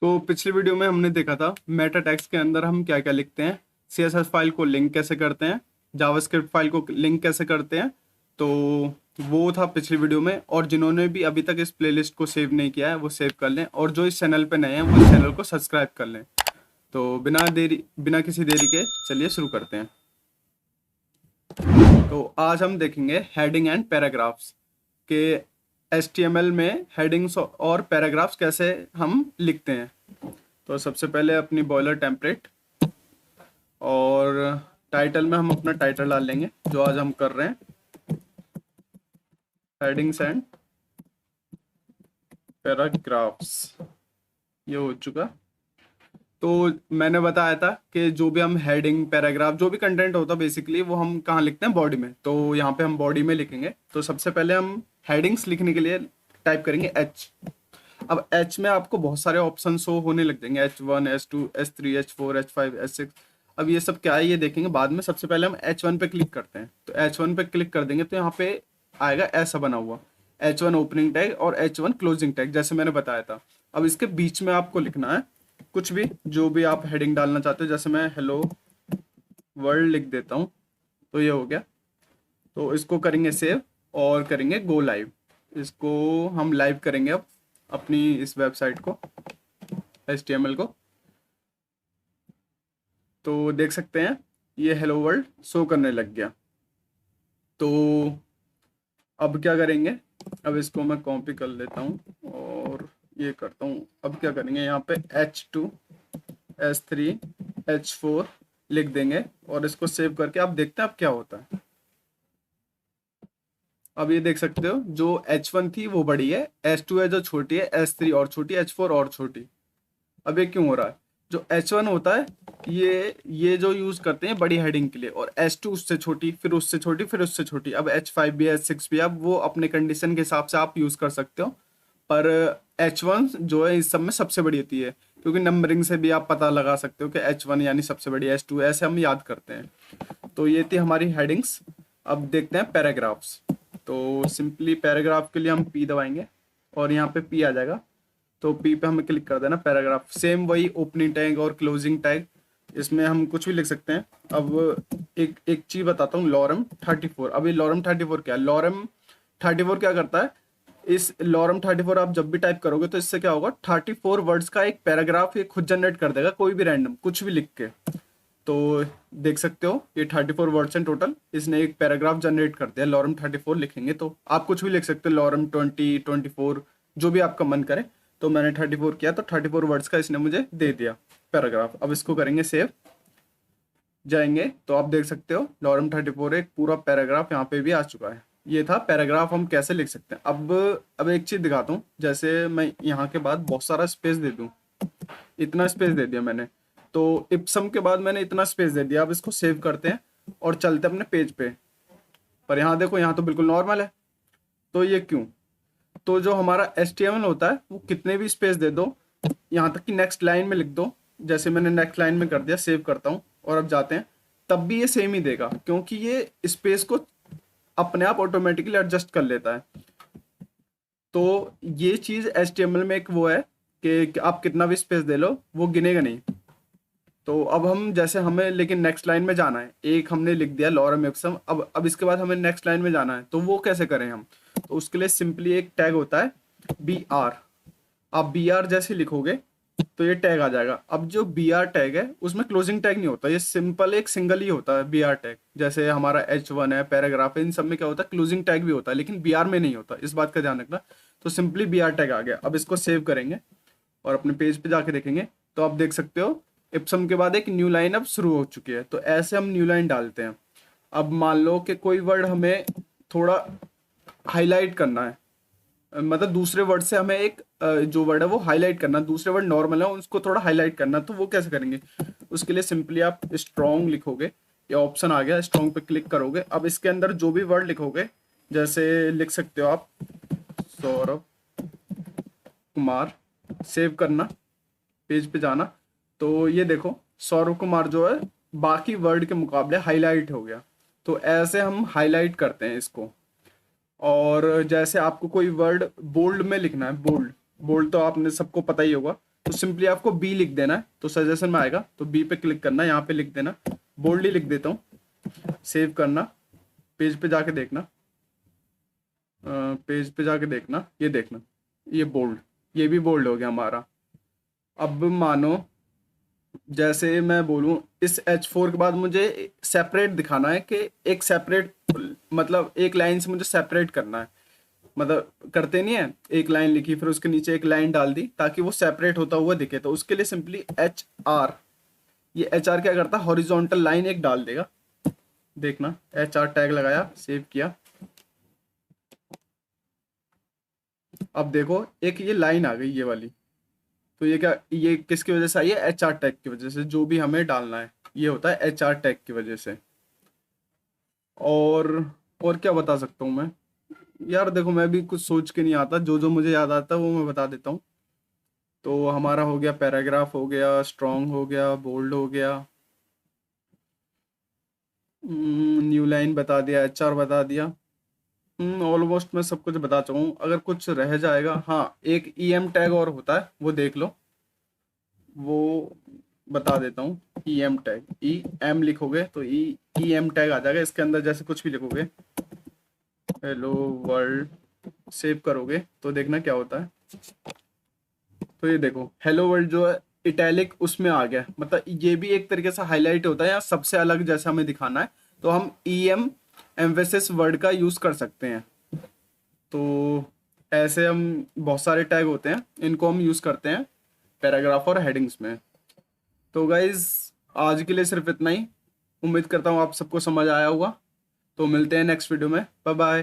तो पिछली वीडियो में हमने देखा था मेटा टेक्स्ट के अंदर हम क्या क्या लिखते हैं, सीएसएस फाइल को लिंक कैसे करते हैं, जावास्क्रिप्ट फाइल को लिंक कैसे करते हैं। तो वो था पिछली वीडियो में। और जिन्होंने भी अभी तक इस प्लेलिस्ट को सेव नहीं किया है वो सेव कर लें, और जो इस चैनल पे नए हैं वो इस चैनल को सब्सक्राइब कर लें। तो बिना किसी देरी के चलिए शुरू करते हैं। तो आज हम देखेंगे हेडिंग एंड पैराग्राफ्स के HTML में हेडिंग्स और पैराग्राफ्स कैसे हम लिखते हैं। तो सबसे पहले अपनी बॉयलर टेम्पलेट और टाइटल में हम अपना टाइटल डाल लेंगे जो आज हम कर रहे हैं, हेडिंग्स एंड पैराग्राफ्स। ये हो चुका। तो मैंने बताया था कि जो भी हम हेडिंग पैराग्राफ जो भी कंटेंट होता है बेसिकली वो हम कहाँ लिखते हैं, बॉडी में। तो यहाँ पे हम बॉडी में लिखेंगे। तो सबसे पहले हम हेडिंग्स लिखने के लिए टाइप करेंगे H। अब H में आपको बहुत सारे ऑप्शन शो होने लग जाएंगे, H1 H2 H3 H4 H5 H6। अब ये सब क्या है ये देखेंगे बाद में। सबसे पहले हम H1 पे क्लिक करते हैं। तो H1 पे क्लिक कर देंगे तो यहाँ पे आएगा ऐसा बना हुआ H1 ओपनिंग टैग और H1 क्लोजिंग टैग, जैसे मैंने बताया था। अब इसके बीच में आपको लिखना है कुछ भी, जो भी आप हेडिंग डालना चाहते हो। जैसे मैं हेलो वर्ल्ड लिख देता हूँ तो ये हो गया। तो इसको करेंगे सेव और करेंगे गो लाइव। इसको हम लाइव करेंगे अब अपनी इस वेबसाइट को, HTML को। तो देख सकते हैं ये हेलो वर्ल्ड शो करने लग गया। तो अब क्या करेंगे, अब इसको मैं कॉपी कर लेता हूँ और ये करता हूँ। अब क्या करेंगे, यहाँ पे H2 H3 H4 लिख देंगे और इसको सेव करके आप देखते हैं अब क्या होता है। अब ये देख सकते हो जो H1 थी वो बड़ी है, H2 है जो छोटी है, H3 और छोटी, H4 और छोटी। अब ये क्यों हो रहा है, जो H1 होता है ये जो यूज करते हैं बड़ी हेडिंग के लिए, और H2 उससे छोटी, फिर उससे छोटी, फिर उससे छोटी। अब H5 भी H6 भी, अब वो अपने कंडीशन के हिसाब से आप यूज कर सकते हो। पर H1 जो है इस सब में सबसे बड़ी होती है, क्योंकि नंबरिंग से भी आप पता लगा सकते हो कि H1 यानी सबसे बड़ी, H2 ऐसे हम याद करते हैं। तो ये थी हमारी हेडिंग्स। अब देखते हैं पैराग्राफ्स। तो सिंपली पैराग्राफ के लिए हम P दबाएंगे और यहाँ पे P आ जाएगा। तो P पे हमें क्लिक कर देना। पैराग्राफ सेम वही ओपनिंग टैग और क्लोजिंग टैग, इसमें हम कुछ भी लिख सकते हैं। अब एक एक चीज बताता हूँ, लॉरम 34। अब ये लॉरम 34 क्या है, लॉरम 34 क्या करता है, इस लॉरम 34 आप जब भी टाइप करोगे तो इससे क्या होगा, 34 वर्ड्स का एक पैराग्राफ ये खुद जनरेट कर देगा, कोई भी रैंडम कुछ भी लिख के। तो देख सकते हो ये 34 वर्ड्स हैं टोटल, इसने एक पैराग्राफ जनरेट कर दिया। लॉरम 34 लिखेंगे तो आप कुछ भी लिख सकते हो, लॉरम 20 24 जो भी आपका मन करे। तो मैंने 34 किया तो 34 वर्ड्स का इसने मुझे दे दिया पैराग्राफ। अब इसको करेंगे सेव, जाएंगे तो आप देख सकते हो लॉरम 34 एक पूरा पैराग्राफ यहाँ पे भी आ चुका है। ये था पैराग्राफ हम कैसे लिख सकते हैं। अब एक चीज दिखाता हूँ, जैसे मैं यहाँ के बाद बहुत सारा स्पेस दे दूँ, इतना स्पेस दे दिया मैंने। तो इप्सम के बाद मैंने इतना स्पेस दे दिया। अब इसको सेव करते हैं और चलते हैं अपने पेज पे। पर यहाँ देखो, यहाँ तो बिल्कुल नॉर्मल है। तो ये क्यों, तो जो हमारा HTML होता है वो कितने भी स्पेस दे दो, यहाँ तक कि नेक्स्ट लाइन में लिख दो, जैसे मैंने नेक्स्ट लाइन में कर दिया, सेव करता हूँ और अब जाते हैं, तब भी ये सेम ही देगा, क्योंकि ये स्पेस को अपने आप ऑटोमेटिकली एडजस्ट कर लेता है। तो ये चीज़ HTML में एक वो है कि आप कितना भी स्पेस दे लो वो गिनेगा नहीं। तो अब हम जैसे हमें लेकिन नेक्स्ट लाइन में जाना है, एक हमने लिख दिया लॉरम इप्सम, अब इसके बाद हमें नेक्स्ट लाइन में जाना है, तो वो कैसे करें हम। तो उसके लिए सिंपली एक टैग होता है BR। आप BR जैसे लिखोगे तो ये टैग आ जाएगा। अब जो BR टैग है उसमें क्लोजिंग टैग नहीं होता, ये सिंपल एक सिंगल ही होता है BR टैग। जैसे हमारा H1 है, पैराग्राफ है, इन सब में क्या होता है, क्लोजिंग टैग भी होता है, लेकिन BR में नहीं होता, इस बात का ध्यान रखना। तो सिंपली BR टैग आ गया। अब इसको सेव करेंगे और अपने पेज पे जाके देखेंगे तो आप देख सकते हो इप्सम के बाद एक न्यू लाइन अब शुरू हो चुकी है। तो ऐसे हम न्यू लाइन डालते हैं। अब मान लो कि कोई वर्ड हमें थोड़ा हाईलाइट करना है, मतलब दूसरे वर्ड से हमें एक जो वर्ड है वो हाईलाइट करना, दूसरे वर्ड नॉर्मल है उसको थोड़ा हाईलाइट करना, तो वो कैसे करेंगे। उसके लिए सिंपली आप स्ट्रॉन्ग लिखोगे, ये ऑप्शन आ गया, स्ट्रॉन्ग पे क्लिक करोगे। अब इसके अंदर जो भी वर्ड लिखोगे, जैसे लिख सकते हो आप सौरभ कुमार, सेव करना, पेज पे जाना। तो ये देखो सौरभ कुमार जो है बाकी वर्ड के मुकाबले हाईलाइट हो गया। तो ऐसे हम हाईलाइट करते हैं इसको। और जैसे आपको कोई वर्ड बोल्ड में लिखना है, बोल्ड बोल्ड तो आपने सबको पता ही होगा, तो सिंपली आपको बी लिख देना है, तो सजेशन में आएगा, तो बी पे क्लिक करना, यहाँ पे लिख देना, बोल्डली लिख देता हूँ, सेव करना, पेज पे जाके देखना, पेज पे जाके देखना, ये देखना, ये बोल्ड, ये भी बोल्ड हो गया हमारा। अब मानो जैसे मैं बोलूं इस H4 के बाद मुझे सेपरेट दिखाना है, कि एक सेपरेट, मतलब एक लाइन से मुझे सेपरेट करना है, मतलब करते नहीं है, एक लाइन लिखी फिर उसके नीचे एक लाइन डाल दी ताकि वो सेपरेट होता हुआ दिखे, तो उसके लिए सिंपली HR, ये HR क्या करता है, हॉरिजॉन्टल लाइन एक डाल देगा। देखना, HR टैग लगाया, सेव किया, अब देखो एक ये लाइन आ गई, ये वाली, तो ये क्या, ये किसकी वजह से आई है, HR टैग की वजह से, जो भी हमें डालना है ये होता है HR टैग की वजह से। और और क्या बता सकता हूँ मैं यार, देखो मैं भी कुछ सोच के नहीं आता, जो जो मुझे याद आता है वो मैं बता देता हूँ। तो हमारा हो गया, पैराग्राफ हो गया, स्ट्रॉन्ग हो गया, बोल्ड हो गया, न्यू लाइन बता दिया, HR बता दिया, ऑलमोस्ट मैं सब कुछ बता चुका हूँ। अगर कुछ रह जाएगा, हाँ एक EM टैग और होता है, वो देख लो, वो बता देता हूँ। EM टैग, EM लिखोगे तो EM टैग आ जाएगा, इसके अंदर जैसे कुछ भी लिखोगे, हेलो वर्ल्ड, सेव करोगे तो देखना क्या होता है। तो ये देखो हेलो वर्ल्ड जो है इटैलिक उसमें आ गया, मतलब ये भी एक तरीके से हाईलाइट होता है या सबसे अलग जैसा हमें दिखाना है, तो हम EM एम्फेसिस वर्ड का यूज कर सकते हैं। तो ऐसे हम बहुत सारे टैग होते हैं, इनको हम यूज करते हैं पैराग्राफ और हेडिंग्स में। तो गाइज आज के लिए सिर्फ इतना ही, उम्मीद करता हूँ आप सबको समझ आया होगा। तो मिलते हैं नेक्स्ट वीडियो में, बाय बाय।